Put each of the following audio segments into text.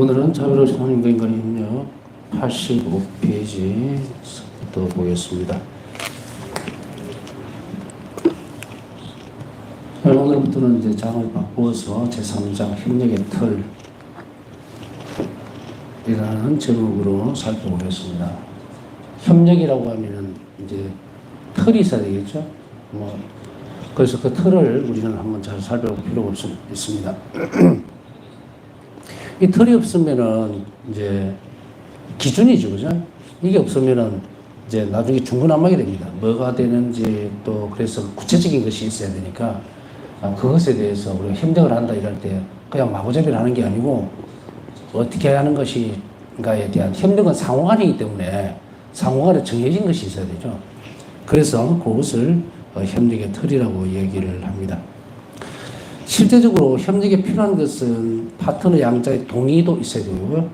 오늘은 자유로운 하나님과 인간의 협력 85페이지부터 보겠습니다. 오늘부터는 이제 장을 바꾸어서 제3장 협력의 틀이라는 제목으로 살펴보겠습니다. 협력이라고 하면은 이제 틀이 있어야 되겠죠. 그래서 그 틀을 우리는 한번 잘 살펴볼 필요가 있습니다. 이 틀이 없으면은 이제 기준이죠, 그죠? 이게 없으면은 이제 나중에 중구난방이 됩니다. 뭐가 되는지 또 그래서 구체적인 것이 있어야 되니까 그것에 대해서 우리가 협력을 한다 이럴 때 그냥 마구잡이를 하는 게 아니고 어떻게 하는 것인가에 대한 협력은 상호간이기 때문에 상호간에 정해진 것이 있어야 되죠. 그래서 그것을 협력의 틀이라고 얘기를 합니다. 실제적으로 협력에 필요한 것은 파트너 양자의 동의도 있어야 되고요.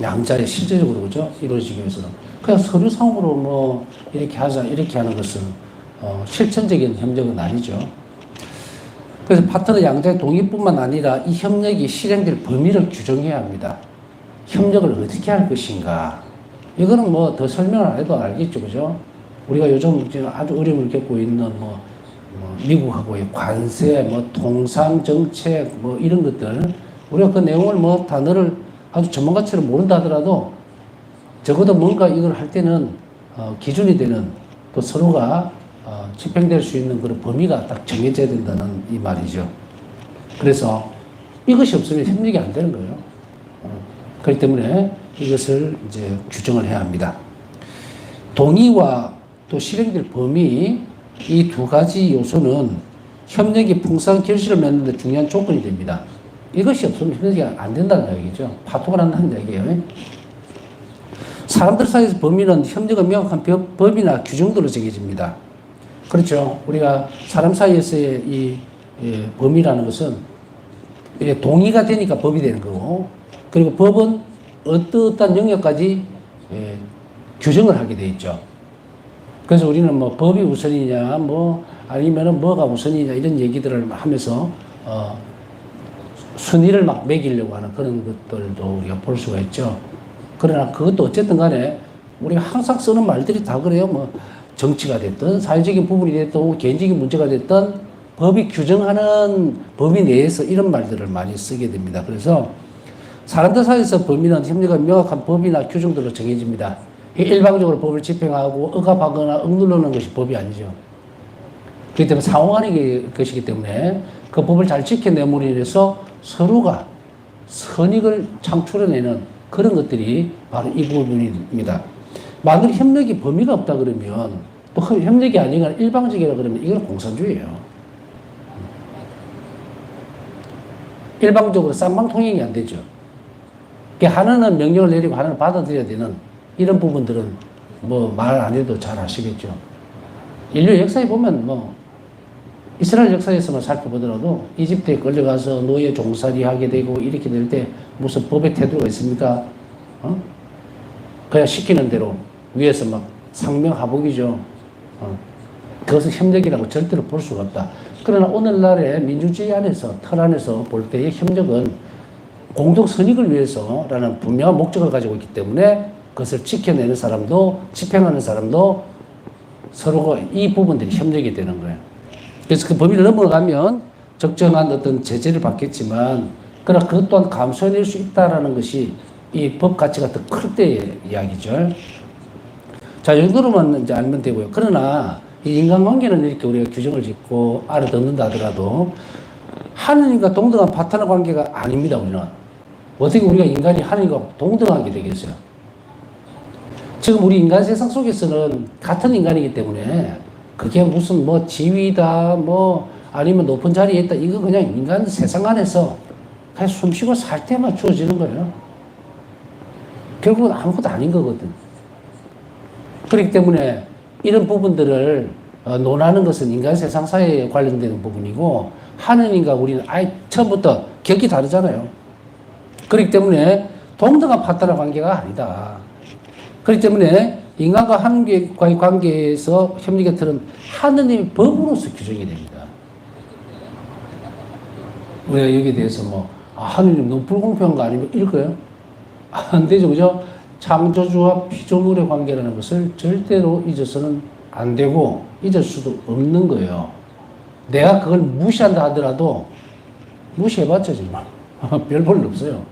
양자의 실제적으로 그죠? 이루어지기 위해서는. 그냥 서류상으로 뭐 이렇게 하자 이렇게 하는 것은 실천적인 협력은 아니죠. 그래서 파트너 양자의 동의뿐만 아니라 이 협력이 실행될 범위를 규정해야 합니다. 협력을 어떻게 할 것인가. 이거는 뭐 더 설명을 안 해도 알겠죠. 그죠? 우리가 요즘 아주 어려움을 겪고 있는 미국하고의 관세, 통상 정책, 이런 것들, 우리가 그 내용을 단어를 아주 전문가처럼 모른다 하더라도 적어도 뭔가 이걸 할 때는 기준이 되는 또 서로가 집행될 수 있는 그런 범위가 딱 정해져야 된다는 이 말이죠. 그래서 이것이 없으면 협력이 안 되는 거예요. 그렇기 때문에 이것을 이제 규정을 해야 합니다. 동의와 또 실행될 범위, 이 두 가지 요소는 협력이 풍성한 결실을 맺는 데 중요한 조건이 됩니다. 이것이 없으면 협력이 안 된다는 얘기죠. 파토가 난다는 얘기예요. 사람들 사이에서 범위는 협력의 명확한 법이나 규정들로 정해집니다. 그렇죠. 우리가 사람 사이에서의 이 범위라는 것은 동의가 되니까 법이 되는 거고, 그리고 법은 어떠한 영역까지 규정을 하게 돼 있죠. 그래서 우리는 법이 우선이냐, 아니면은 뭐가 우선이냐, 이런 얘기들을 하면서, 순위를 매기려고 하는 그런 것들도 우리가 볼 수가 있죠. 그러나 그것도 어쨌든 간에 우리가 항상 쓰는 말들이 다 그래요. 정치가 됐든, 사회적인 부분이 됐든, 개인적인 문제가 됐든, 법이 규정하는 범위 내에서 이런 말들을 많이 쓰게 됩니다. 그래서 사람들 사이에서 범위는 협력의 명확한 법이나 규정들로 정해집니다. 일방적으로 법을 집행하고 억압하거나 억누르는 것이 법이 아니죠. 그렇기 때문에 상호간의 것이기 때문에 그 법을 잘 지켜내므로 인해서 서로가 선익을 창출해내는 그런 것들이 바로 이 부분입니다. 만약 협력이 범위가 없다 그러면 또 협력이 아니거나 일방적이라 그러면 이건 공산주의예요. 일방적으로 쌍방통행이 안 되죠. 하나는 명령을 내리고 하나는 받아들여야 되는 이런 부분들은 말 안 해도 잘 아시겠죠. 인류 역사에 보면 이스라엘 역사에서만 살펴보더라도 이집트에 끌려가서 노예 종살이 하게 되고 이렇게 될 때 무슨 법의 태도가 있습니까? 그냥 시키는 대로 위에서 상명하복이죠. 그것은 협력이라고 절대로 볼 수가 없다. 그러나 오늘날의 민주주의 안에서, 틀 안에서 볼 때의 협력은 공동 선익을 위해서라는 분명한 목적을 가지고 있기 때문에 그것을 지켜내는 사람도 집행하는 사람도 서로가 이 부분들이 협력이 되는 거예요. 그래서 그 범위를 넘어가면 적정한 어떤 제재를 받겠지만 그러나 그것 또한 감수해낼 수 있다는 것이 이 법 가치가 더 클 때의 이야기죠. 자, 이 정도로만 이제 알면 되고요. 그러나 이 인간관계는 이렇게 우리가 규정을 짓고 알아듣는다 하더라도 하느님과 동등한 파트너 관계가 아닙니다. 우리는 어떻게 우리가 인간이 하느님과 동등하게 되겠어요? 지금 우리 인간 세상 속에서는 같은 인간이기 때문에 그게 무슨 지위다 아니면 높은 자리에 있다, 이거 그냥 인간 세상 안에서 그냥 숨쉬고 살 때만 주어지는 거예요. 결국은 아무것도 아닌 거거든. 그렇기 때문에 이런 부분들을 논하는 것은 인간 세상 사회에 관련되는 부분이고 하느님과 우리는 아예 처음부터 격이 다르잖아요. 그렇기 때문에 동등한 파트너 관계가 아니다. 그렇기 때문에 인간과 하느님과의 관계에서 협력의 틀은 하느님의 법으로서 규정이 됩니다. 우리가 여기에 대해서 아, 하느님 너무 불공평한 거 아니면 이럴 거예요? 안 되죠, 그죠? 창조주와 피조물의 관계라는 것을 절대로 잊어서는 안 되고 잊을 수도 없는 거예요. 내가 그걸 무시한다 하더라도 무시해봤자 정말 별 볼 일 없어요.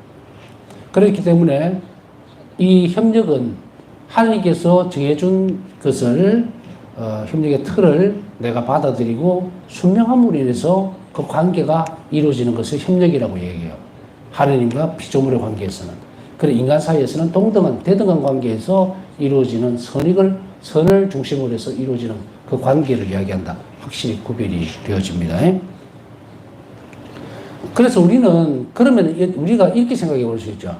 그렇기 때문에 이 협력은 하나님께서 정해준 것을 협력의 틀을 내가 받아들이고 순명함으로 인해서 그 관계가 이루어지는 것을 협력이라고 얘기해요. 하나님과 피조물의 관계에서는. 그리고 인간 사이에서는 동등한, 대등한 관계에서 이루어지는 선을 중심으로 해서 이루어지는 그 관계를 이야기한다. 확실히 구별이 되어집니다. 그래서 우리는, 그러면 우리가 이렇게 생각해 볼 수 있죠.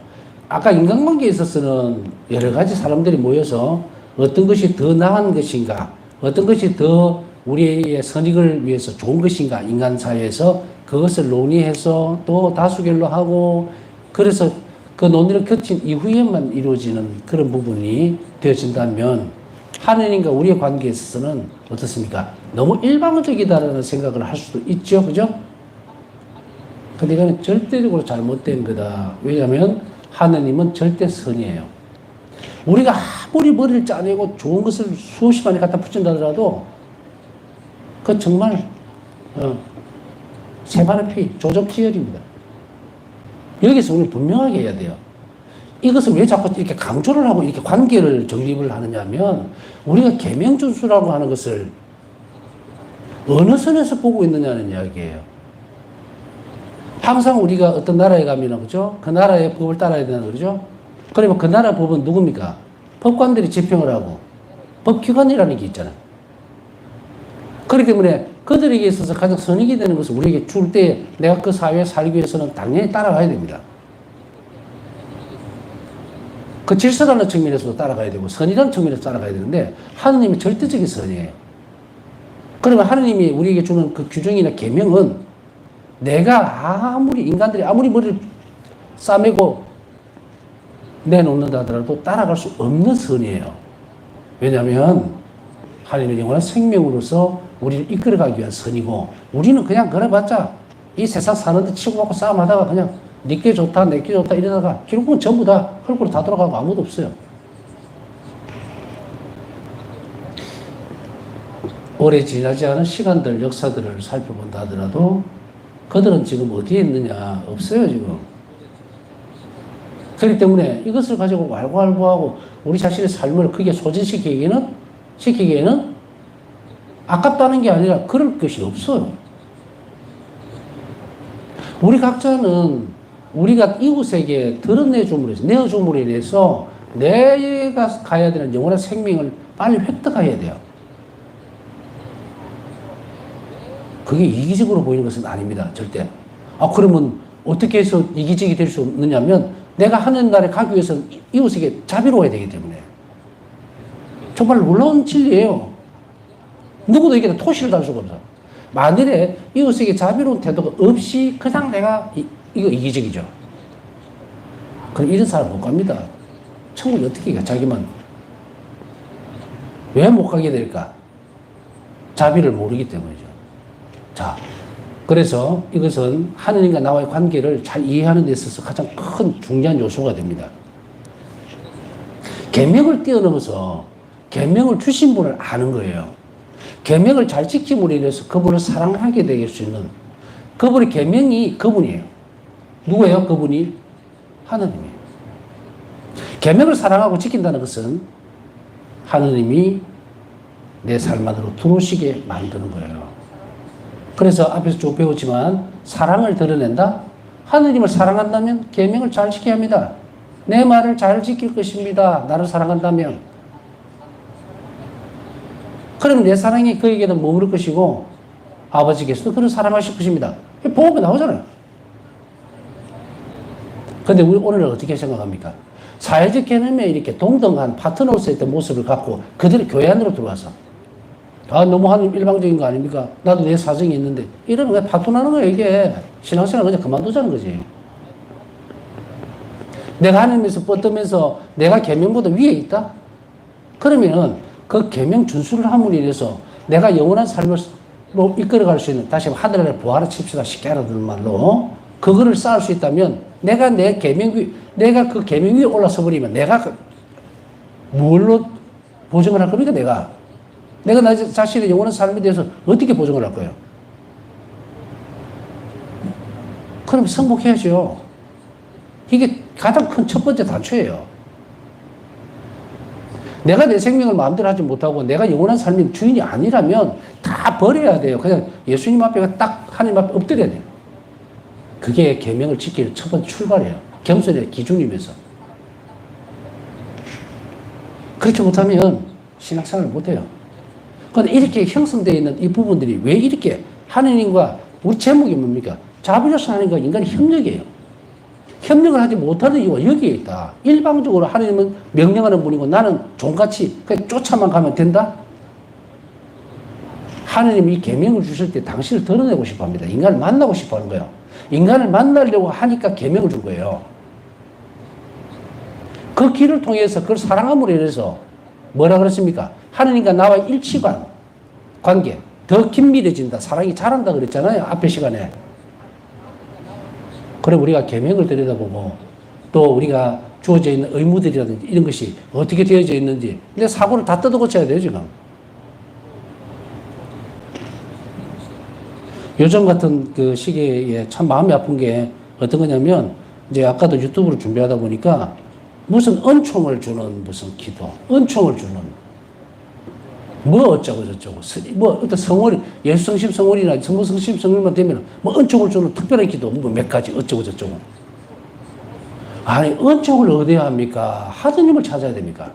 아까 인간관계에 있어서는 여러 가지 사람들이 모여서 어떤 것이 더 나은 것인가, 어떤 것이 더 우리의 선익을 위해서 좋은 것인가, 인간 사회에서 그것을 논의해서 또 다수결로 하고, 그래서 그 논의를 거친 이후에만 이루어지는 그런 부분이 되어진다면 하느님과 우리의 관계에 있어서는 어떻습니까? 너무 일방적이다라는 생각을 할 수도 있죠. 그죠? 근데 이거는 절대적으로 잘못된 거다. 왜냐하면 하느님은 절대 선이에요. 우리가 아무리 머리를 짜내고 좋은 것을 수없이 많이 갖다 붙인다 하더라도 그 정말 새바른 피, 조정치열입니다. 여기서 우리 분명하게 해야 돼요. 이것을 왜 자꾸 이렇게 강조를 하고 이렇게 관계를 정립을 하느냐 하면 우리가 계명준수라고 하는 것을 어느 선에서 보고 있느냐는 이야기예요. 항상 우리가 어떤 나라에 가면, 그죠? 그 나라의 법을 따라야 되는 거죠? 그러면 그 나라 법은 누굽니까? 법관들이 집행을 하고 법기관이라는 게 있잖아요. 그렇기 때문에 그들에게 있어서 가장 선익이 되는 것을 우리에게 줄 때 내가 그 사회에 살기 위해서는 당연히 따라가야 됩니다. 그 질서라는 측면에서도 따라가야 되고 선이라는 측면에서 따라가야 되는데 하느님이 절대적인 선이에요. 그러면 하느님이 우리에게 주는 그 규정이나 계명은 내가 인간들이 아무리 머리를 싸매고 내놓는다 하더라도 따라갈 수 없는 선이에요. 왜냐하면 하나님의 영원한 생명으로서 우리를 이끌어가기 위한 선이고 우리는 그냥 그래봤자 이 세상 사는데 치고받고 싸움하다가 그냥 니께 좋다 내게 좋다 이러다가 결국은 전부 다 헐크로 다 돌아가고 아무도 없어요. 오래 지나지 않은 시간들 역사들을 살펴본다 하더라도 그들은 지금 어디에 있느냐 없어요 지금. 그렇기 때문에 이것을 가지고 왈가왈부하고 우리 자신의 삶을 크게 시키기에는 아깝다는 게 아니라 그럴 것이 없어요. 우리 각자는 우리가 이웃에게 드러내줌으로 해서, 내어줌으로 인해서 내가 가야 되는 영원한 생명을 빨리 획득해야 돼요. 그게 이기적으로 보이는 것은 아닙니다. 절대. 그러면 어떻게 해서 이기적이 될 수 없느냐면 내가 하는 날에 가기 위해서는 이웃에게 자비로워야 되기 때문에. 정말 놀라운 진리예요. 누구도 이게 토시를 달 수가 없어. 만일에 이웃에게 자비로운 태도가 없이 그냥 내가 이거 이기적이죠. 그럼 이런 사람 못 갑니다. 천국에 어떻게 가? 자기만. 왜 못 가게 될까? 자비를 모르기 때문이죠. 자, 그래서 이것은 하느님과 나와의 관계를 잘 이해하는 데 있어서 가장 큰 중요한 요소가 됩니다. 계명을 뛰어넘어서 계명을 주신 분을 아는 거예요. 계명을 잘 지킴으로 인해서 그분을 사랑하게 될 수 있는 그분의 계명이 그분이에요. 누구예요? 그분이 하느님이에요. 계명을 사랑하고 지킨다는 것은 하느님이 내 삶 안으로 들어오시게 만드는 거예요. 그래서 앞에서 쭉 배웠지만 사랑을 드러낸다? 하느님을 사랑한다면 계명을 잘 지켜야 합니다. 내 말을 잘 지킬 것입니다. 나를 사랑한다면. 그러면 내 사랑이 그에게는 머무를 것이고 아버지께서도 그를 사랑하실 것입니다. 복음에 나오잖아요. 근데 우리 오늘은 어떻게 생각합니까? 사회적 개념에 이렇게 동등한 파트너로서의 모습을 갖고 그들이 교회 안으로 들어와서 너무 하나님 일방적인 거 아닙니까? 나도 내 사정이 있는데 이러면 그냥 파토나는 거예요. 이게 신앙생활 그냥 그만두자는 거지. 내가 하나님에서 뻗으면서 내가 계명보다 위에 있다? 그러면 그 계명 준수를 함으로 인해서 내가 영원한 삶을 이끌어갈 수 있는, 다시 하늘나라의 부활을 칩시다. 쉽게 알아듣는 말로 그거를 쌓을 수 있다면 내가 내가 그 계명 위에 올라서 버리면 내가 뭘로 보증을 할 겁니까, 내가 나 자신의 영원한 삶에 대해서 어떻게 보증을 할 거예요? 그럼 승복해야죠. 이게 가장 큰 첫 번째 단초예요. 내가 내 생명을 마음대로 하지 못하고 내가 영원한 삶의 주인이 아니라면 다 버려야 돼요. 그냥 예수님 앞에 딱 하나님 앞에 엎드려야 돼요. 그게 계명을 지킬 첫 번째 출발이에요. 겸손의 기준이면서. 그렇게 못하면 신앙생활을 못해요. 그런데 이렇게 형성되어 있는 이 부분들이 왜 이렇게 하느님과 우리 제목이 뭡니까? 자비로서 하나님과 인간의 협력이에요. 협력을 하지 못하는 이유가 여기에 있다. 일방적으로 하나님은 명령하는 분이고 나는 종같이 그냥 쫓아만 가면 된다? 하나님이 이 계명을 주실 때 당신을 드러내고 싶어 합니다. 인간을 만나고 싶어 하는 거예요. 인간을 만나려고 하니까 계명을 준 거예요. 그 길을 통해서 그걸 사랑함으로 인해서 뭐라 그랬습니까? 하나님과 나와 일치관, 관계, 더 긴밀해진다. 사랑이 자란다 그랬잖아요. 앞에 시간에. 그래 우리가 계명을 들여다보고 또 우리가 주어져 있는 의무들이라든지 이런 것이 어떻게 되어져 있는지 근데 사고를 다 뜯어 고쳐야 돼요 지금. 요즘 같은 그 시기에 참 마음이 아픈 게 어떤 거냐면 이제 아까도 유튜브를 준비하다 보니까 무슨 은총을 주는 무슨 기도, 은총을 주는 뭐 어쩌고 저쩌고 뭐 어떤 성월 예수성심 성월이나 성모성심 성월만 되면 뭐 은총을 주는 특별한 기도 뭐 몇 가지 어쩌고 저쩌고. 아니 은총을 얻어야 합니까? 하느님을 찾아야 됩니까?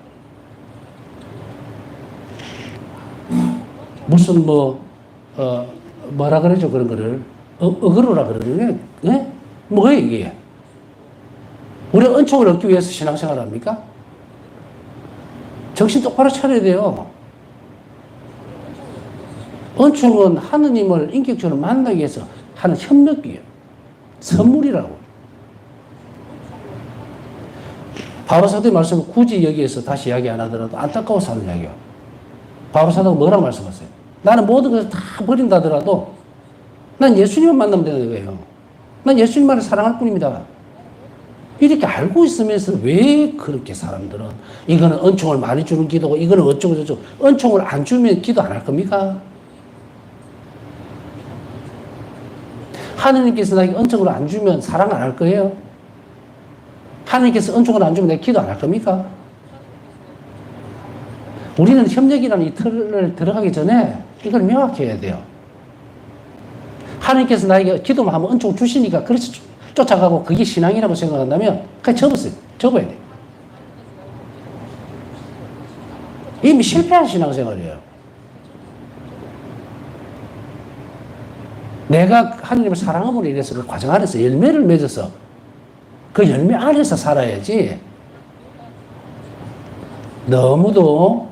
무슨 뭐라 그러죠 그런 거를 어그로라 그러는 게 예? 뭐예요 이게? 우리가 은총을 얻기 위해서 신앙생활을 합니까? 정신 똑바로 차려야 돼요. 은총은 하느님을 인격적으로 만나기 위해서 하는 협력이에요. 선물이라고. 바로 사도의 말씀을 굳이 여기에서 다시 이야기 안 하더라도 안타까워서 하는 이야기예요. 바로 사도가 뭐라고 말씀하세요? 나는 모든 것을 다 버린다 하더라도 난 예수님을 만나면 되는 거예요. 난 예수님만을 사랑할 뿐입니다. 이렇게 알고 있으면서 왜 그렇게 사람들은 이거는 은총을 많이 주는 기도고 이거는 어쩌고 저쩌고 은총을 안 주면 기도 안 할 겁니까? 하느님께서 나에게 은총을 안 주면 사랑 안 할 거예요? 하느님께서 은총을 안 주면 내가 기도 안 할 겁니까? 우리는 협력이라는 이 틀을 들어가기 전에 이걸 명확히 해야 돼요. 하느님께서 나에게 기도만 하면 은총을 주시니까 그래서 쫓아가고 그게 신앙이라고 생각한다면 그냥 접어야 돼. 이미 실패한 신앙생활이에요. 내가 하느님을 사랑함으로 인해서 그 과정 안에서 열매를 맺어서 그 열매 안에서 살아야지. 너무도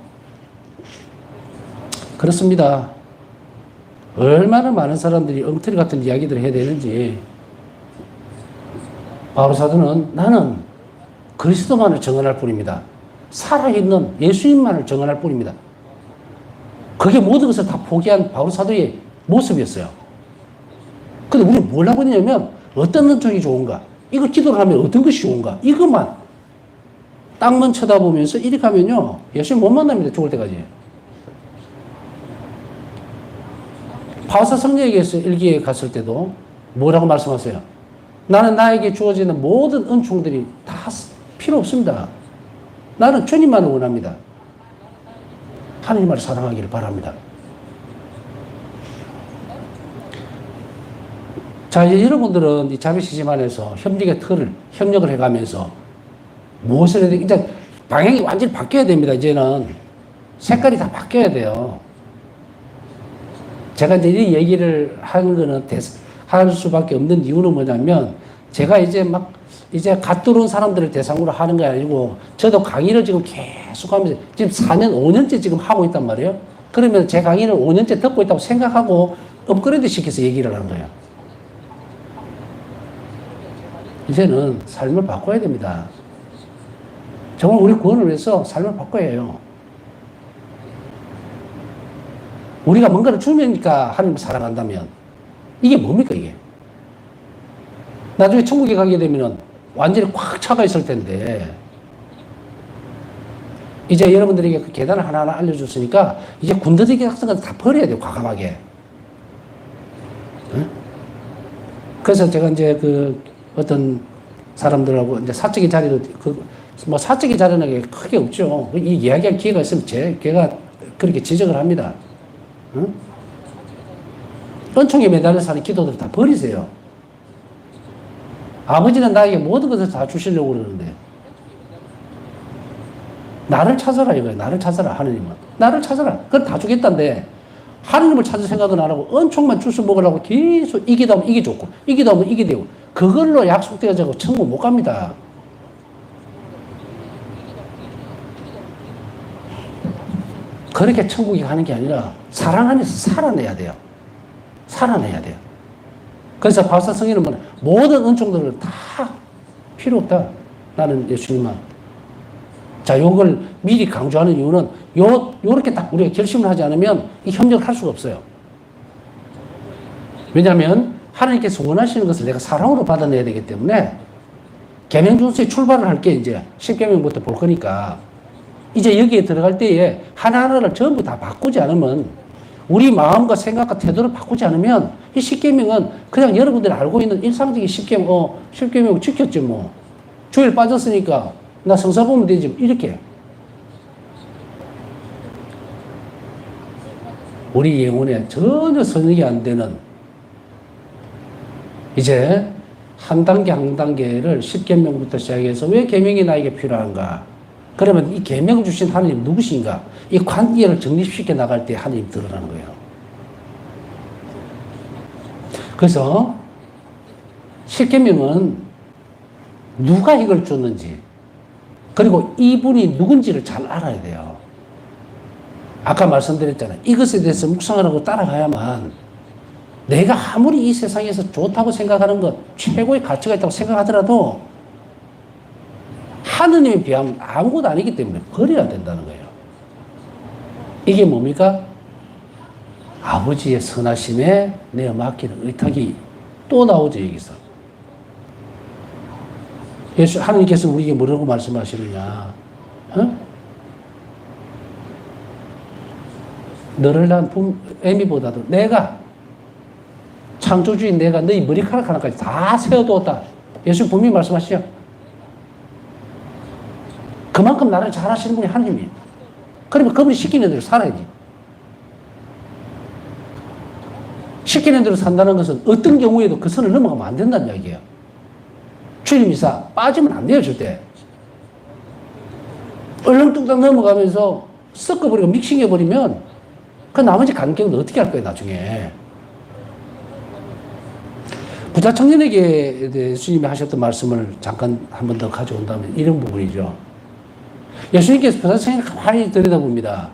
그렇습니다. 얼마나 많은 사람들이 엉터리 같은 이야기들을 해야 되는지. 바울 사도는 나는 그리스도만을 정언할 뿐입니다. 살아있는 예수님만을 정언할 뿐입니다. 그게 모든 것을 다 포기한 바울 사도의 모습이었어요. 근데 우리는 뭘 하고 있냐면 어떤 은총이 좋은가? 이거 기도를 하면 어떤 것이 좋은가? 이것만 땅만 쳐다보면서 이렇게 하면요 예수님 못 만납니다. 죽을 때까지. 바울사 성령에게서 일기에 갔을 때도 뭐라고 말씀하세요? 나는 나에게 주어지는 모든 은총들이 다 필요 없습니다. 나는 주님만을 원합니다. 하나님을 사랑하기를 바랍니다. 자, 이제 여러분들은 이 자비시심 안에서 협력을 해가면서 무엇을 해야 돼? 이제 방향이 완전히 바뀌어야 됩니다. 이제는 색깔이 다 바뀌어야 돼요. 제가 이제 이 얘기를 하는 거는 할 수밖에 없는 이유는 뭐냐면 제가 이제 갓 들어온 사람들을 대상으로 하는 게 아니고 저도 강의를 지금 계속 하면서 지금 4년, 5년째 지금 하고 있단 말이에요. 그러면 제 강의를 5년째 듣고 있다고 생각하고 업그레이드 시켜서 얘기를 하는 거예요. 이제는 삶을 바꿔야 됩니다. 정말 우리 구원을 위해서 삶을 바꿔야 해요. 우리가 뭔가를 주니까 하나님을 사랑한다면 이게 뭡니까 이게? 나중에 천국에 가게 되면은 완전히 꽉 차가 있을 텐데, 이제 여러분들에게 그 계단을 하나하나 알려줬으니까, 이제 군더더기 같은 건 다 버려야 돼요, 과감하게. 응? 그래서 제가 이제 그 어떤 사람들하고 이제 사적인 자리도, 뭐 사적인 자리는 게 크게 없죠. 이 이야기할 기회가 있으면 걔가 그렇게 지적을 합니다. 응? 은총에 매달려 사는 기도들 다 버리세요. 아버지는 나에게 모든 것을 다 주시려고 그러는데, 나를 찾아라 이거예요. 나를 찾아라. 하느님은 나를 찾아라. 그걸 다 주겠다는데 하느님을 찾을 생각은 안 하고 은총만 주워 먹으려고 계속 이기다 보면 이게 좋고 이기다 보면 이게 되고, 그걸로 약속되어지고 천국 못 갑니다. 그렇게 천국에 가는 게 아니라 사랑 안에서 살아내야 돼요. 살아내야 돼요. 그래서 바울사 성인은 뭐냐, 모든 은총들을 다 필요 없다. 나는 예수님만. 자, 요걸 미리 강조하는 이유는 요렇게 딱 우리가 결심을 하지 않으면 이 협력을 할 수가 없어요. 왜냐하면 하나님께서 원하시는 것을 내가 사랑으로 받아내야 되기 때문에, 계명준수에 출발을 할 게 이제 10계명부터 볼 거니까, 이제 여기에 들어갈 때에 하나하나를 전부 다 바꾸지 않으면, 우리 마음과 생각과 태도를 바꾸지 않으면 이 10계명은 그냥 여러분들이 알고 있는 일상적인 10계명 지켰지 뭐. 주일 빠졌으니까 나 성사 보면 되지 이렇게. 우리 영혼에 전혀 선익이 안 되는, 이제 한 단계 한 단계를 10계명부터 시작해서 왜 계명이 나에게 필요한가? 그러면 이 계명 주신 하나님 누구신가? 이 관계를 정립시켜 나갈 때 하나님 드러나는 거예요. 그래서 10계명은 누가 이걸 줬는지, 그리고 이분이 누군지를 잘 알아야 돼요. 아까 말씀드렸잖아요. 이것에 대해서 묵상하라고 따라가야만, 내가 아무리 이 세상에서 좋다고 생각하는 것, 최고의 가치가 있다고 생각하더라도 하느님에 비하면 아무것도 아니기 때문에 버려야 된다는 거예요. 이게 뭡니까? 아버지의 선하심에 내어 맡기는 의탁이 또 나오죠, 여기서. 하느님께서 우리에게 뭐라고 말씀하시느냐? 어? 너를 낳은 애미보다도 내가, 창조주인 내가 너희 머리카락 하나까지 다 세워두었다. 예수 분명히 말씀하시죠. 그만큼 나를 잘하시는 분이 하나님이에요. 그러면 그분이 시키는 대로 살아야지. 시키는 대로 산다는 것은 어떤 경우에도 그 선을 넘어가면 안 된다는 이야기예요. 주님이사 빠지면 안 돼요, 절대. 얼렁뚱땅 넘어가면서 섞어버리고 믹싱해버리면 그 나머지 관계는 어떻게 할 거예요, 나중에. 부자 청년에게 예수님이 하셨던 말씀을 잠깐 한 번 더 가져온다면 이런 부분이죠. 예수님께서 부자 청년을 가만히 들여다봅니다.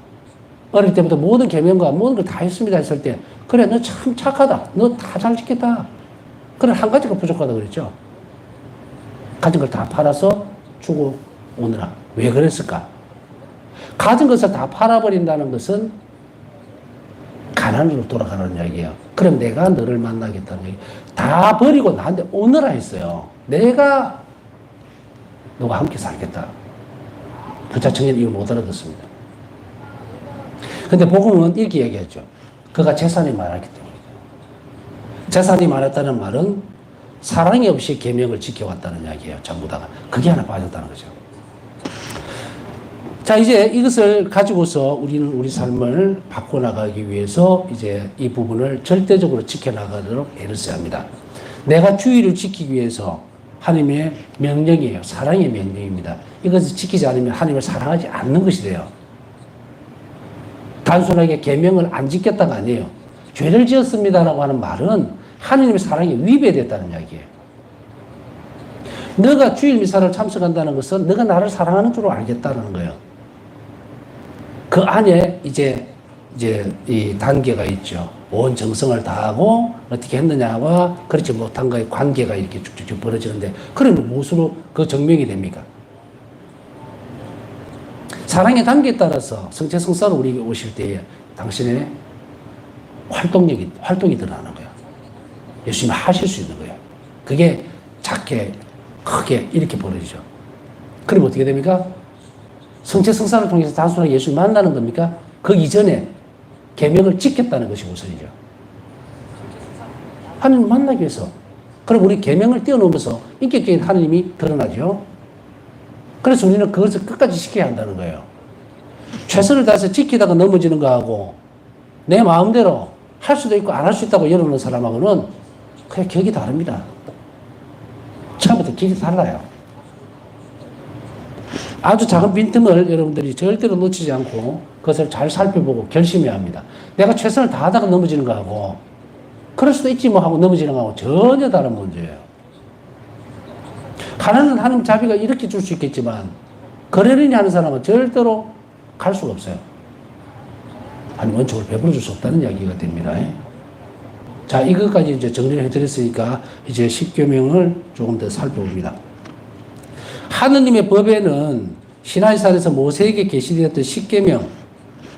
어릴 때부터 모든 계명과 모든 걸 다 했습니다 했을 때, 그래, 너 참 착하다. 너 다 잘 지켰다. 그래, 한 가지가 부족하다 그랬죠. 가진 걸 다 팔아서 주고 오느라. 왜 그랬을까? 가진 것을 다 팔아버린다는 것은 가난으로 돌아가는 이야기예요. 그럼 내가 너를 만나겠다는 얘기. 다 버리고 나한테 오느라 했어요. 내가 너와 함께 살겠다. 부자 청년이 이걸 못 알아듣습니다. 근데 복음은 이렇게 얘기했죠. 그가 재산이 많았기 때문이죠. 재산이 많았다는 말은 사랑이 없이 계명을 지켜왔다는 이야기예요. 전부 다가. 그게 하나 빠졌다는 거죠. 자, 이제 이것을 가지고서 우리는 우리 삶을 바꿔나가기 위해서 이제 이 부분을 절대적으로 지켜나가도록 애를 써야 합니다. 내가 주의를 지키기 위해서 하나님의 명령이에요. 사랑의 명령입니다. 이것을 지키지 않으면 하나님을 사랑하지 않는 것이 돼요. 단순하게 계명을 안 지켰다가 아니에요. 죄를 지었습니다라고 하는 말은 하나님의 사랑이 위배됐다는 이야기예요. 너가 주일 미사를 참석한다는 것은 너가 나를 사랑하는 줄 알겠다는 거예요. 그 안에 이제 이 단계가 있죠. 온 정성을 다하고 어떻게 했느냐와 그렇지 못한가의 관계가 이렇게 쭉쭉쭉 벌어지는데, 그러면 무엇으로 그 증명이 됩니까? 사랑의 단계에 따라서 성체성사로 우리에게 오실 때에 당신의 활동이 드러나는 거예요. 예수님이 하실 수 있는 거예요. 그게 작게, 크게 이렇게 벌어지죠. 그럼 어떻게 됩니까? 성체성사를 통해서 단순하게 예수를 만나는 겁니까? 그 이전에 계명을 지켰다는 것이 우선이죠. 하나님 만나기 위해서. 그럼 우리 계명을 뛰어넘어서 인격적인 하나님이 드러나죠. 그래서 우리는 그것을 끝까지 지켜야 한다는 거예요. 최선을 다해서 지키다가 넘어지는 거하고 내 마음대로 할 수도 있고 안 할 수 있다고 열어놓는 사람하고는 그냥 격이 다릅니다. 처음부터 길이 달라요. 아주 작은 빈틈을 여러분들이 절대로 놓치지 않고 그것을 잘 살펴보고 결심해야 합니다. 내가 최선을 다하다가 넘어지는 거하고 그럴 수도 있지 뭐 하고 넘어지는 거하고 전혀 다른 문제예요. 가난은 하나님 자비가 이렇게 줄 수 있겠지만 거래를 하는 사람은 절대로 갈 수가 없어요. 하나님 원칙을 베풀어 줄 수 없다는 이야기가 됩니다. 자, 이것까지 이제 정리를 해드렸으니까 이제 십계명을 조금 더 살펴봅니다. 하느님의 법에는 시나이산에서 모세에게 계시되었던 십계명,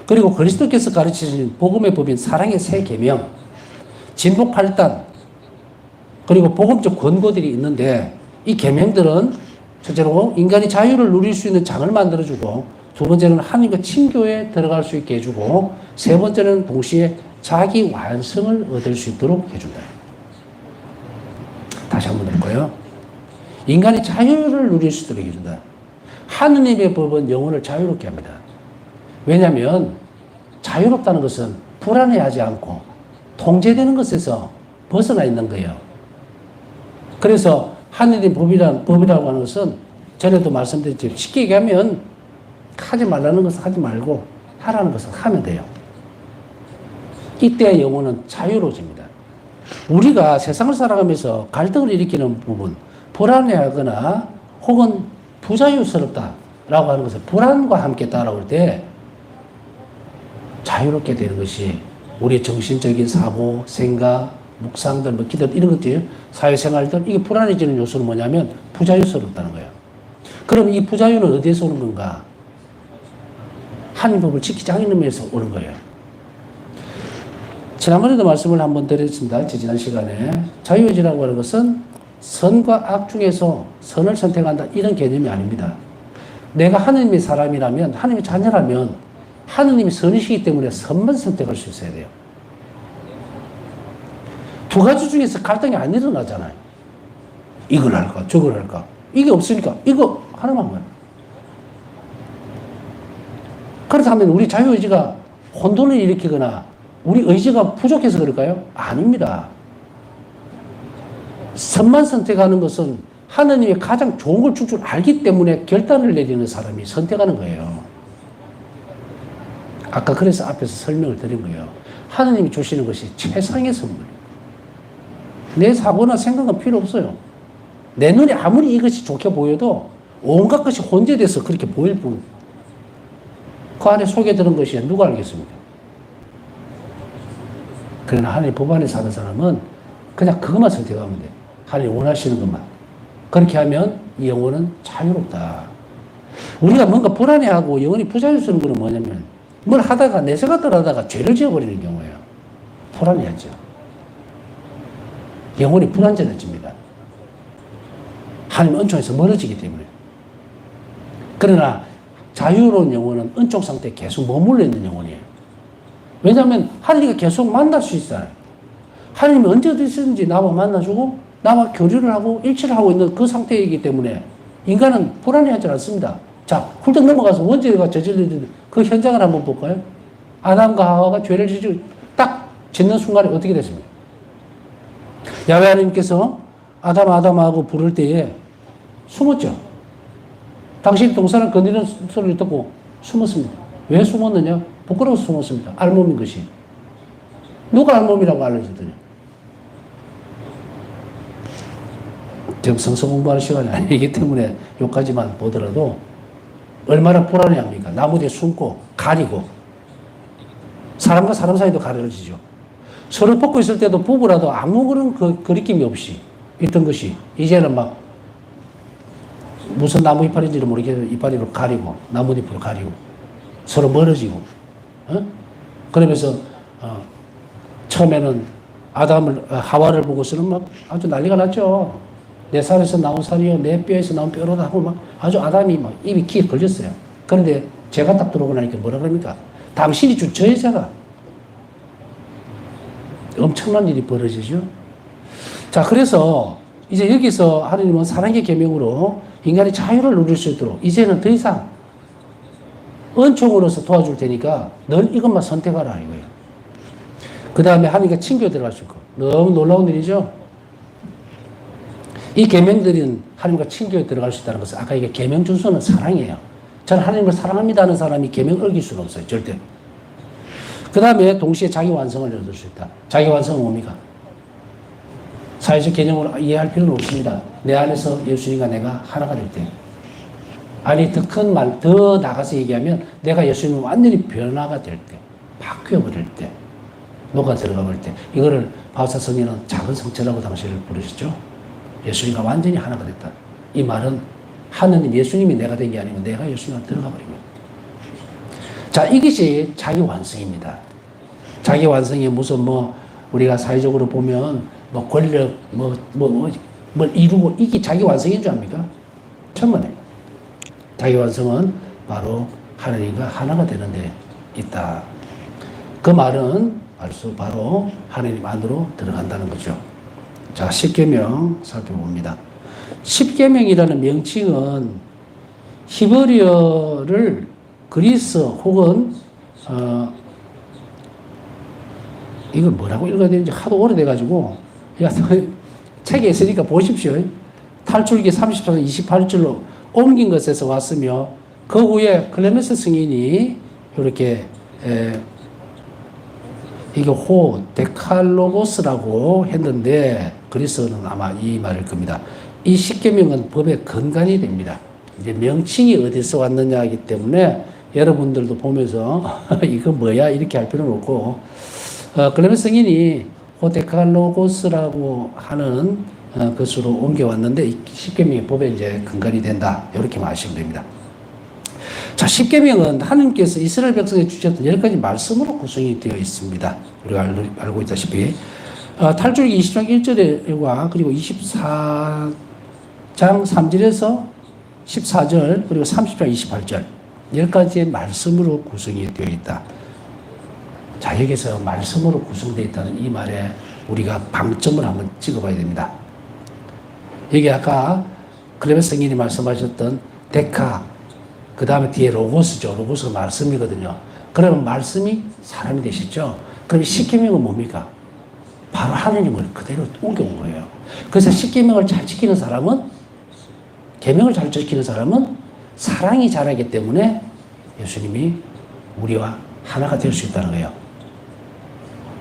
그리고 그리스도께서 가르치신 복음의 법인 사랑의 세 계명, 진복 8단, 그리고 복음적 권고들이 있는데 이 계명들은 첫째로 인간이 자유를 누릴 수 있는 장을 만들어주고, 두 번째는 하나님과 친교에 들어갈 수 있게 해주고, 세 번째는 동시에 자기 완성을 얻을 수 있도록 해준다. 다시 한번 볼까요? 인간이 자유를 누릴 수 있도록 해준다. 하느님의 법은 영혼을 자유롭게 합니다. 왜냐하면 자유롭다는 것은 불안해하지 않고 통제되는 것에서 벗어나 있는 거예요. 그래서 하느님 법이라고 하는 것은 전에도 말씀드렸지만 쉽게 얘기하면 하지 말라는 것은 하지 말고 하라는 것은 하면 돼요. 이때 영혼은 자유로워집니다. 우리가 세상을 살아가면서 갈등을 일으키는 부분, 불안해하거나 혹은 부자유스럽다라고 하는 것을 불안과 함께 따라올 때 자유롭게 되는 것이 우리의 정신적인 사고, 생각, 묵상들, 뭐 기도 이런 것들, 사회생활들, 이게 불안해지는 요소는 뭐냐면 부자유스럽다는 거예요. 그럼 이 부자유는 어디에서 오는 건가? 하나님 법을 지키지 않는 면에서 오는 거예요. 지난번에도 말씀을 한번 드렸습니다. 지난 시간에. 자유의지라고 하는 것은 선과 악 중에서 선을 선택한다 이런 개념이 아닙니다. 내가 하느님의 사람이라면, 하느님의 자녀라면 하느님이 선이시기 때문에 선만 선택할 수 있어야 돼요. 두 가지 중에서 갈등이 안 일어나잖아요. 이걸 할까 저걸 할까. 이게 없으니까 이거 하나만 하면. 그렇다면 우리 자유의지가 혼돈을 일으키거나 우리 의지가 부족해서 그럴까요? 아닙니다. 선만 선택하는 것은 하느님이 가장 좋은 걸 줄 줄 알기 때문에 결단을 내리는 사람이 선택하는 거예요. 아까 그래서 앞에서 설명을 드린 거예요. 하느님이 주시는 것이 최상의 선물. 내 사고나 생각은 필요 없어요. 내 눈에 아무리 이것이 좋게 보여도 온갖 것이 혼재돼서 그렇게 보일 뿐. 그 안에 속에 드는 것이 누가 알겠습니까? 그러나 하나님 법 안에 사는 사람은 그냥 그것만 선택하면 돼요. 하나님 원하시는 것만. 그렇게 하면 이 영혼은 자유롭다. 우리가 뭔가 불안해하고 영혼이 부자유스러운 것은 뭐냐면 뭘 하다가 내 생각대로 하다가 죄를 지어버리는 경우예요. 불안해하죠. 영혼이 불안정해집니다. 하나님 은총에서 멀어지기 때문에. 그러나 자유로운 영혼은 은총 상태에 계속 머물러 있는 영혼이에요. 왜냐하면 하나님과 계속 만날 수 있어요. 하나님이 언제 어디서든지 나와 만나주고 나와 교류를 하고 일치를 하고 있는 그 상태이기 때문에 인간은 불안해하지 않습니다. 자, 훌쩍 넘어가서 원죄가 저질러진 그 현장을 한번 볼까요? 아담과 하와가 죄를 지지 딱 짓는 순간에 어떻게 됐습니까? 야훼 하나님께서 아담하고 부를 때에 숨었죠. 당신이 동산을 건드리는 소리를 듣고 숨었습니다. 왜 숨었느냐? 부끄러워서 숨었습니다. 알몸인 것이. 누가 알몸이라고 알려줬더니. 지금 성서 공부하는 시간이 아니기 때문에 여기까지만 보더라도 얼마나 불안해합니까? 나무 뒤에 숨고 가리고 사람과 사람 사이도 가려지죠. 서로 벗고 있을 때도 부부라도 아무 그런 거리낌이 없이 있던 것이 이제는 막 무슨 나무 이파리인지를 모르겠는데 이파리로 가리고 나뭇잎으로 가리고 서로 멀어지고 그러면서 처음에는 하와를 보고서는 막 아주 난리가 났죠. 내 살에서 나온 살이요, 내 뼈에서 나온 뼈로다 하고 막 아주 아담이 막 입이 귀에 걸렸어요. 그런데 제가 딱 들어오고 나니까 뭐라 그럽니까? 당신이 주 저여자가. 엄청난 일이 벌어지죠. 자, 그래서 이제 여기서 하나님은 사랑의 계명으로 인간이 자유를 누릴 수 있도록 이제는 더 이상 은총으로서 도와줄 테니까 넌 이것만 선택하라 이거예요. 그 다음에 하나님과 친교에 들어가실 거. 너무 놀라운 일이죠. 이 계명들은 하나님과 친교에 들어갈 수 있다는 것은 아까 이게 계명 준수는 사랑이에요. 저는 하나님을 사랑합니다 하는 사람이 계명 어길 수는 없어요. 절대. 그 다음에 동시에 자기 완성을 얻을 수 있다. 자기 완성은 뭡니까? 사회적 개념으로 이해할 필요는 없습니다. 내 안에서 예수님과 내가 하나가 될 때. 아니, 더 큰 말, 더 나가서 얘기하면 내가 예수님을 완전히 변화가 될 때, 바뀌어버릴 때, 녹아 들어가 버릴 때. 이거를 바우사 성인은 작은 성체라고 당시를 부르셨죠. 예수님과 완전히 하나가 됐다. 이 말은 하느님, 예수님이 내가 된 게 아니고 내가 예수님과 들어가 버린 거예요. 자, 이것이 자기 완성입니다. 자기 완성이 무슨 우리가 사회적으로 보면 권력, 이루고 이게 자기 완성인 줄 압니까? 천만에. 자기 완성은 바로 하나님과 하나가 되는 데 있다. 그 말은 바로 하나님 안으로 들어간다는 거죠. 자, 십계명 살펴봅니다. 십계명이라는 명칭은 히브리어를 그리스 혹은 이걸 뭐라고 읽어야 되는지 하도 오래돼가지고 책에 있으니까 보십시오. 탈출기 34장 28절로 옮긴 것에서 왔으며 그 후에 클레멘스 승인이 이렇게 이게 데칼로고스라고 했는데 그리스어는 아마 이 말일 겁니다. 이 십계명은 법의 근간이 됩니다. 이제 명칭이 어디서 왔느냐이기 때문에 여러분들도 보면서 이거 뭐야 이렇게 할 필요는 없고 클레멘스 승인이 데칼로고스라고 하는 것으로 옮겨왔는데 이 십계명이 법의 이제 근간이 된다 이렇게 아시면 됩니다. 자, 십계명은 하나님께서 이스라엘 백성에 주셨던 10가지 말씀으로 구성이 되어 있습니다. 우리가 알고 있다시피 탈출기 20장 1절과 그리고 24장 3절에서 14절 그리고 30장 28절 10가지의 말씀으로 구성이 되어 있다. 자, 여기서 말씀으로 구성되어 있다는 이 말에 우리가 방점을 한번 찍어봐야 됩니다. 여기 아까 클레멘스 성인이 말씀하셨던 데카, 그 다음에 뒤에 로고스죠. 로고스가 말씀이거든요. 그러면 말씀이 사람이 되셨죠. 그럼 십계명은 뭡니까? 바로 하나님을 그대로 옮겨온 거예요. 그래서 십계명을 잘 지키는 사람은, 계명을 잘 지키는 사람은 사랑이 자라기 때문에 예수님이 우리와 하나가 될 수 있다는 거예요.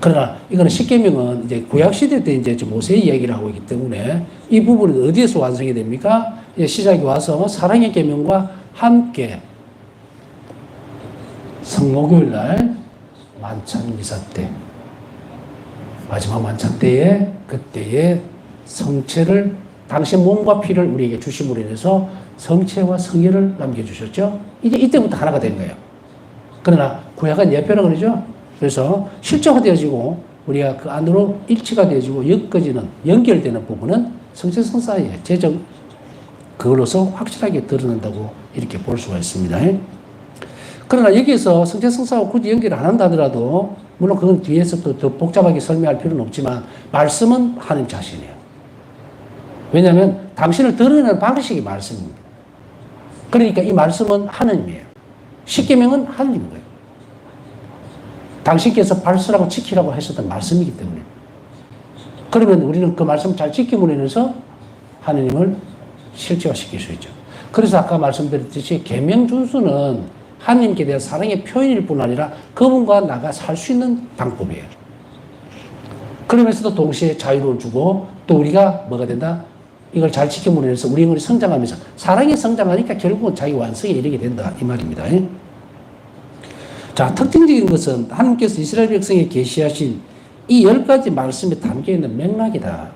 그러나 이거는 십계명은 이제 구약시대 때 이제 모세의 이야기를 하고 있기 때문에 이 부분은 어디에서 완성이 됩니까? 이제 시작이 와서 사랑의 계명과 함께 성목요일 날 만찬 미사 때 마지막 만찬 때에 그때에 성체를 당신 몸과 피를 우리에게 주심으로 인해서 성체와 성혈을 남겨주셨죠. 이제 이때부터 하나가 된 거예요. 그러나 구약은 예표라고 그러죠. 그래서 실제화되어지고 우리가 그 안으로 일치가 되어지고 엮어지는 연결되는 부분은 성체성사의 재정 그걸로서 확실하게 드러난다고 이렇게 볼 수가 있습니다. 그러나 여기에서 성체성사하고 굳이 연결을 안 한다 하더라도 물론 그건 뒤에서 또 더 복잡하게 설명할 필요는 없지만 말씀은 하나님 자신이에요. 왜냐하면 당신을 드러내는 방식이 말씀입니다. 그러니까 이 말씀은 하나님이에요. 십계명은 하나님인 거예요. 당신께서 발설하고 지키라고 하셨던 말씀이기 때문에. 그러면 우리는 그 말씀을 잘 지킴으로 인해서 하나님을 실제화시킬 수 있죠. 그래서 아까 말씀드렸듯이 계명 준수는 하나님께 대한 사랑의 표현일 뿐 아니라 그분과 나가 살 수 있는 방법이에요. 그러면서도 동시에 자유를 주고 또 우리가 뭐가 된다? 이걸 잘 지킴으로 인해서 우리 영혼이 성장하면서 사랑이 성장하니까 결국은 자기 완성에 이르게 된다 이 말입니다. 자, 특징적인 것은 하나님께서 이스라엘 백성에 계시하신 이 10가지 말씀에 담겨있는 맥락이다.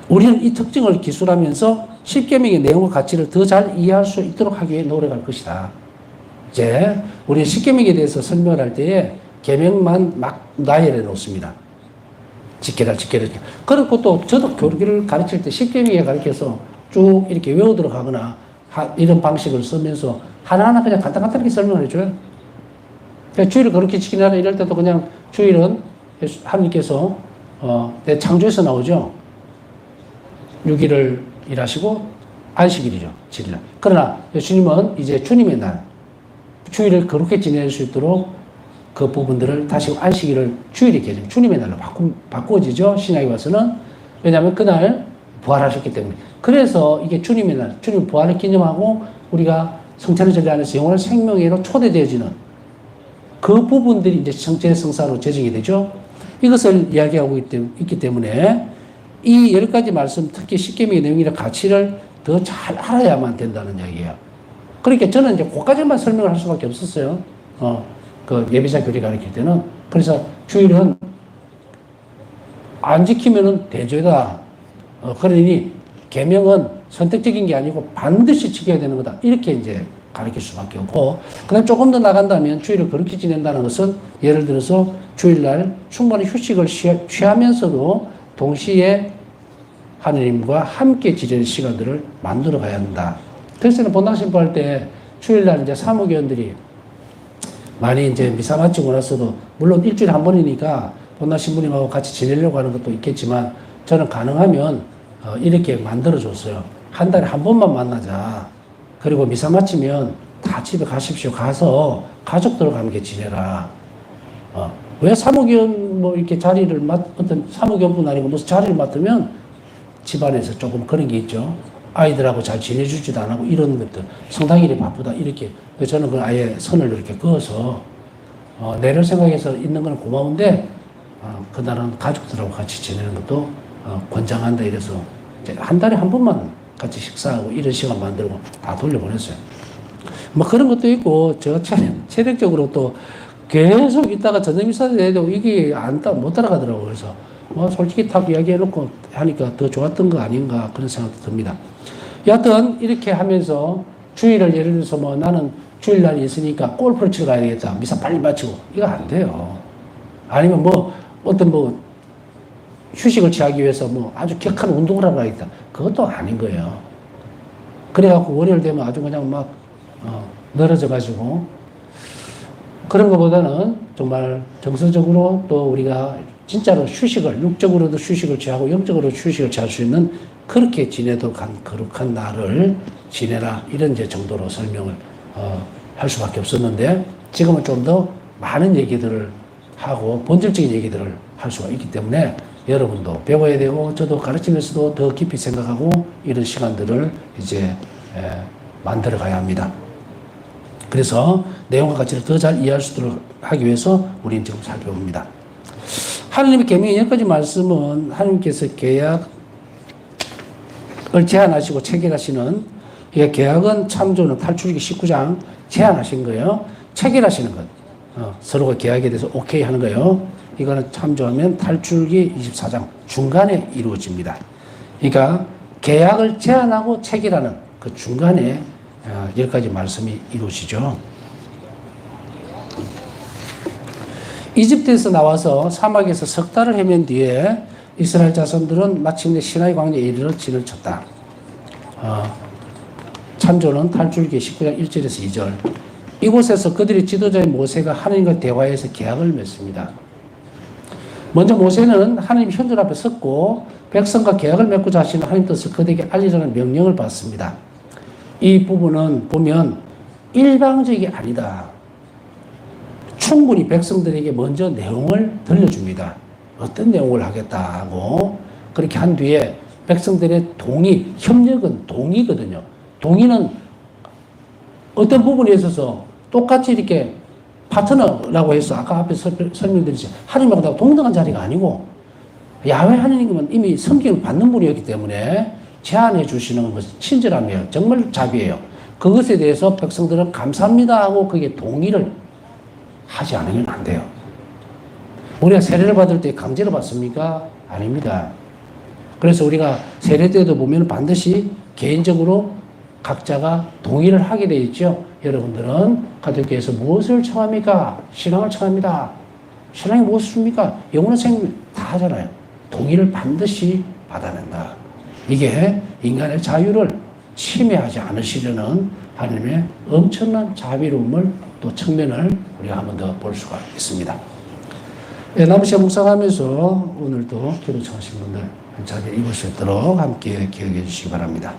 우리는 이 특징을 기술하면서 십계명의 내용과 가치를 더 잘 이해할 수 있도록 하기 위해 노력할 것이다. 이제 우리는 십계명에 대해서 설명을 할 때에 계명만 막 나열해 놓습니다. 지켜라, 지켜라. 그리고 또 저도 교리를 가르칠 때 십계명에 가르쳐서 쭉 이렇게 외워 들어가거나 이런 방식을 쓰면서 하나하나 그냥 간단하게 설명을 해줘요. 그러니까 주일을 그렇게 지키라 이럴 때도 그냥 주일은 하나님께서 내 창조에서 나오죠. 6일을 일하시고 안식일이죠. 7일. 그러나 예수님은 이제 주님의 날, 주일을 그렇게 지낼 수 있도록 그 부분들을 다시 안식일을 주일의 개정, 주님의 날로 바꾸어지죠. 신약에 와서는. 왜냐하면 그날 부활하셨기 때문에. 그래서 이게 주님의 날, 주님 부활을 기념하고 우리가 성찬의 전례 안에서 영원한 생명회로 초대되어지는 그 부분들이 이제 성찬의 성사로 제정이 되죠. 이것을 이야기하고 있기 때문에 이 10가지 말씀, 특히 십계명의 내용이나 가치를 더 잘 알아야만 된다는 이야기예요. 그러니까 저는 이제 그까지만 설명을 할 수밖에 없었어요. 그 예배자 교리 가르칠 때는. 그래서 주일은 안 지키면은 대죄다. 그러니 계명은 선택적인 게 아니고 반드시 지켜야 되는 거다. 이렇게 이제 가르칠 수밖에 없고, 그다음 조금 더 나간다면 주일을 그렇게 지낸다는 것은 예를 들어서 주일날 충분히 휴식을 취하면서도 동시에 하느님과 함께 지내는 시간들을 만들어 가야 한다. 그래서 본당 신부할 때 주일날 이제 사무교원들이 많이 이제 미사 마치고 나서도 물론 일주일에 한 번이니까 본당 신부님하고 같이 지내려고 하는 것도 있겠지만 저는 가능하면 이렇게 만들어 줬어요. 한 달에 한 번만 만나자. 그리고 미사 마치면 다 집에 가십시오. 가서 가족들과 함께 지내라. 왜 사무교원 뭐 이렇게 자리를 어떤 사무교원뿐 아니고 무슨 자리를 맡으면 집안에서 조금 그런 게 있죠. 아이들하고 잘 지내주지도 안 하고 이런 것들. 성당일이 바쁘다. 이렇게. 저는 그 아예 선을 이렇게 그어서, 내를 생각해서 있는 건 고마운데, 그날은 가족들하고 같이 지내는 것도 권장한다. 이래서 한 달에 한 번만 같이 식사하고 이런 시간 만들고 다 돌려보냈어요. 뭐 그런 것도 있고, 제가 체력적으로 또 계속 있다가 저녁 미사를 해도 이게 못 따라가더라고요. 그래서 뭐 솔직히 딱 이야기해놓고 하니까 더 좋았던 거 아닌가 그런 생각도 듭니다. 여하튼 이렇게 하면서 주일을 예를 들어서 뭐 나는 주일날이 있으니까 골프를 치러 가야 되겠다. 미사 빨리 마치고. 이거 안 돼요. 아니면 뭐 어떤 뭐 휴식을 취하기 위해서 뭐 아주 격한 운동을 하러 가야겠다. 그것도 아닌 거예요. 그래갖고 월요일 되면 아주 그냥 막 늘어져가지고 그런 것보다는 정말 정서적으로 또 우리가 진짜로 휴식을, 육적으로도 휴식을 취하고 영적으로도 휴식을 취할 수 있는 그렇게 지내도 거룩한 날을 지내라. 이런 이제 정도로 설명을 할 수밖에 없었는데 지금은 좀 더 많은 얘기들을 하고 본질적인 얘기들을 할 수가 있기 때문에 여러분도 배워야 되고 저도 가르치면서도 더 깊이 생각하고 이런 시간들을 이제 만들어 가야 합니다. 그래서 내용과 가치를 더 잘 이해할 수 있도록 하기 위해서 우리는 지금 살펴봅니다. 하나님의 계명의 10가지 말씀은 하나님께서 계약을 제안하시고 체결하시는, 이 계약은 참조는 탈출기 19장 제안하신 거예요. 체결하시는 것. 서로가 계약에 대해서 오케이 하는 거예요. 이거는 참조하면 탈출기 24장 중간에 이루어집니다. 그러니까 계약을 제안하고 체결하는 그 중간에 10가지 말씀이 이루어지죠. 이집트에서 나와서 사막에서 석 달을 헤맨 뒤에 이스라엘 자손들은 마침내 시나이 광야에 이르러 진을 쳤다. 참조는 탈출기 19장 1절에서 2절. 이곳에서 그들의 지도자인 모세가 하나님과 대화해서 계약을 맺습니다. 먼저 모세는 하나님 현존 앞에 섰고 백성과 계약을 맺고자 하시는 하나님 뜻을 그들에게 알리라는 명령을 받습니다. 이 부분은 보면 일방적이 아니다. 충분히 백성들에게 먼저 내용을 들려줍니다. 어떤 내용을 하겠다고 그렇게 한 뒤에 백성들의 동의, 협력은 동의거든요. 동의는 어떤 부분에 있어서 똑같이 이렇게 파트너라고 해서 아까 앞에 설명드렸죠. 하나님하고 동등한 자리가 아니고 야훼 하나님은 이미 섬김을 받는 분이었기 때문에 제안해 주시는 것이 친절함이에요. 정말 자비예요. 그것에 대해서 백성들은 감사합니다 하고 그게 동의를 하지 않으면 안 돼요. 우리가 세례를 받을 때 강제로 받습니까? 아닙니다. 그래서 우리가 세례 때도 보면 반드시 개인적으로 각자가 동의를 하게 되어 있죠. 여러분들은 가톨교에서 무엇을 청합니까? 신앙을 청합니다. 신앙이 무엇입니까? 영원한 생명 다 하잖아요. 동의를 반드시 받아낸다. 이게 인간의 자유를 침해하지 않으시려는 하나님의 엄청난 자비로움을 또 측면을 우리가 한 번 더 볼 수가 있습니다. 예, 남은 시간 묵상하면서 오늘도 기도 청하신 분들 한 자리에 입을 수 있도록 함께 기억해 주시기 바랍니다.